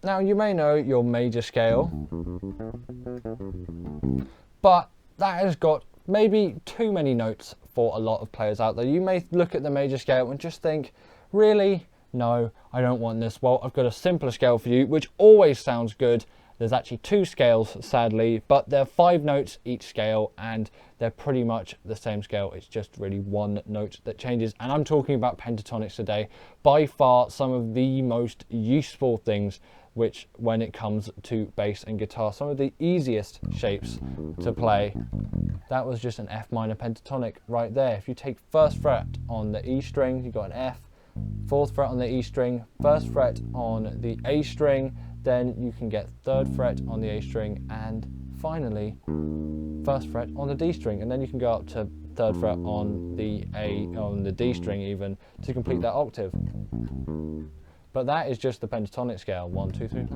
Now you may know your major scale, but that has got maybe too many notes for a lot of players out there. You may look at the major scale and just think, really? No, I don't want this. Well, I've got a simpler scale for you, which always sounds good. There's actually 2 scales, sadly, but they're 5 notes each scale, and they're pretty much the same scale. It's just really 1 note that changes. And I'm talking about pentatonics today. By far, some of the most useful things, which when it comes to bass and guitar, some of the easiest shapes to play. That was just an F minor pentatonic right there. If you take 1st fret on the E string, you've got an F, 4th fret on the E string, 1st fret on the A string, then you can get 3rd fret on the A string, and finally 1st fret on the D string, and then you can go up to 3rd fret on the D string even to complete that octave. But that is just the pentatonic scale. 1, 2, 3.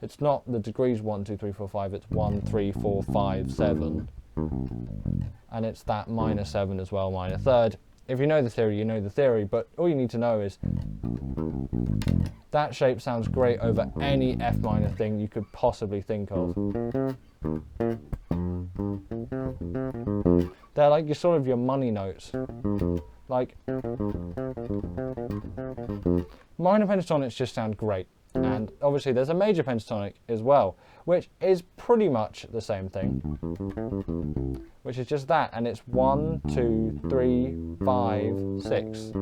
It's not the degrees 1, 2, 3, 4, 5. It's 1, 3, 4, 5, 7, and it's that minor 7 as well, minor 3rd. If you know the theory, you know the theory, but all you need to know is that shape sounds great over any F minor thing you could possibly think of. They're like your money notes. Like, minor pentatonics just sound great. And obviously there's a major pentatonic as well, which is pretty much the same thing, which is just that, and it's 1, 2, 3, 5, 6.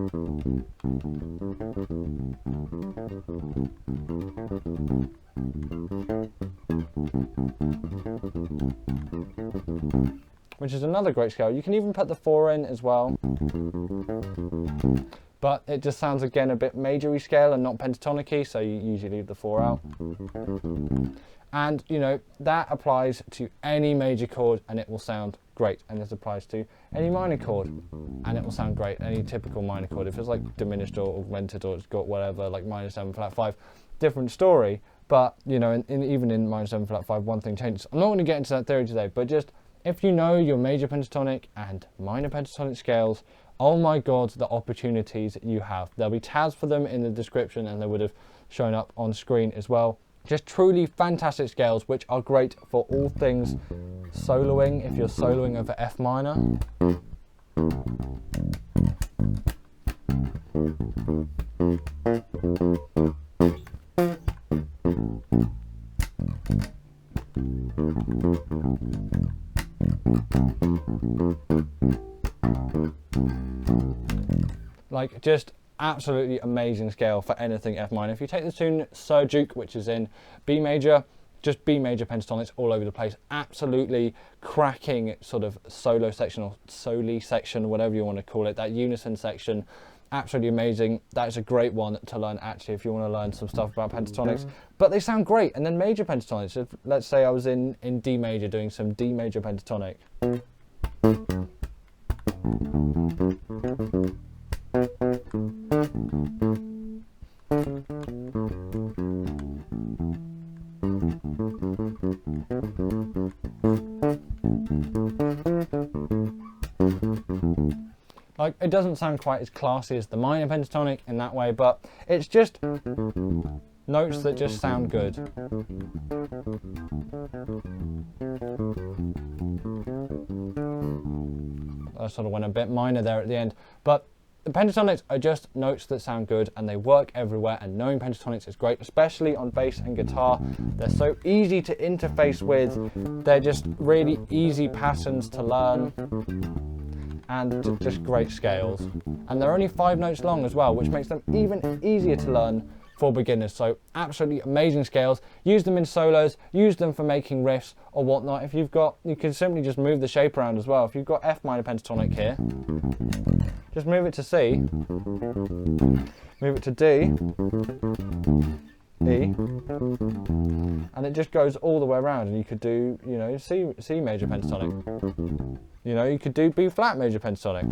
Which is another great scale. You can even put the 4 in as well, but it just sounds again a bit majory scale and not pentatonic-y, so you usually leave the 4 out. And you know, that applies to any major chord and it will sound great, and this applies to any minor chord and it will sound great. Any typical minor chord, if it's like diminished or augmented or it's got whatever, like minor 7 flat 5, different story. But you know, even in minor 7 flat 5, one thing changes. I'm not going to get into that theory today, but just if you know your major pentatonic and minor pentatonic scales, oh my god, the opportunities you have. There'll be tabs for them in the description, and they would have shown up on screen as well. Just truly fantastic scales, which are great for all things soloing, if you're soloing over F minor. Like, just absolutely amazing scale for anything F minor. If you take the tune Sir Duke, which is in B major, just B major pentatonics all over the place, absolutely cracking sort of solo section or soli section, whatever you want to call it, that unison section, absolutely amazing. That is a great one to learn actually if you want to learn some stuff about pentatonics, but they sound great. And then major pentatonics, if, let's say I was in D major doing some D major pentatonic. Like, it doesn't sound quite as classy as the minor pentatonic in that way, but it's just notes that just sound good. I sort of went a bit minor there at the end, but the pentatonics are just notes that sound good and they work everywhere, and knowing pentatonics is great, especially on bass and guitar. They're so easy to interface with, they're just really easy patterns to learn, and just great scales. And they're only 5 notes long as well, which makes them even easier to learn for beginners. So absolutely amazing scales. Use them in solos, use them for making riffs or whatnot. If you've got, you can simply just move the shape around as well. If you've got F minor pentatonic here, just move it to C, move it to D, E, and it just goes all the way around. And you could do, you know, C major pentatonic. You know, you could do B flat major pentatonic.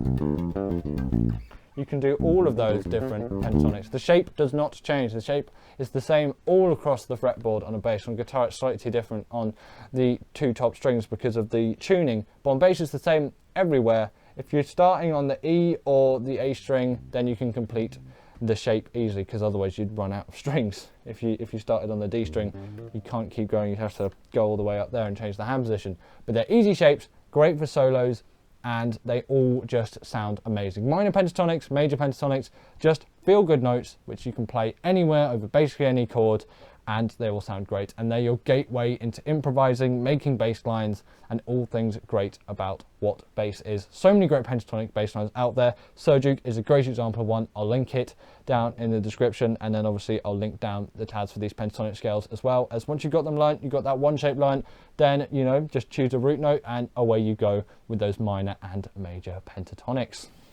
You can do all of those different pentatonics. The shape does not change. The shape is the same all across the fretboard on a bass. On guitar, it's slightly different on the 2 top strings because of the tuning. But on bass, it's the same everywhere. If you're starting on the E or the A string, then you can complete the shape easily, because otherwise you'd run out of strings. If you started on the D string, you can't keep going, you'd have to go all the way up there and change the hand position. But they're easy shapes, great for solos, and they all just sound amazing. Minor pentatonics, major pentatonics, just feel good notes which you can play anywhere over basically any chord, and they will sound great. And they're your gateway into improvising, making bass lines, and all things great about what bass is. So many great pentatonic bass lines out there. Sir Duke is a great example of one. I'll link it down in the description, and then obviously I'll link down the tabs for these pentatonic scales, as well as once you've got them learnt, you've got that one shape learnt, then, you know, just choose a root note and away you go with those minor and major pentatonics.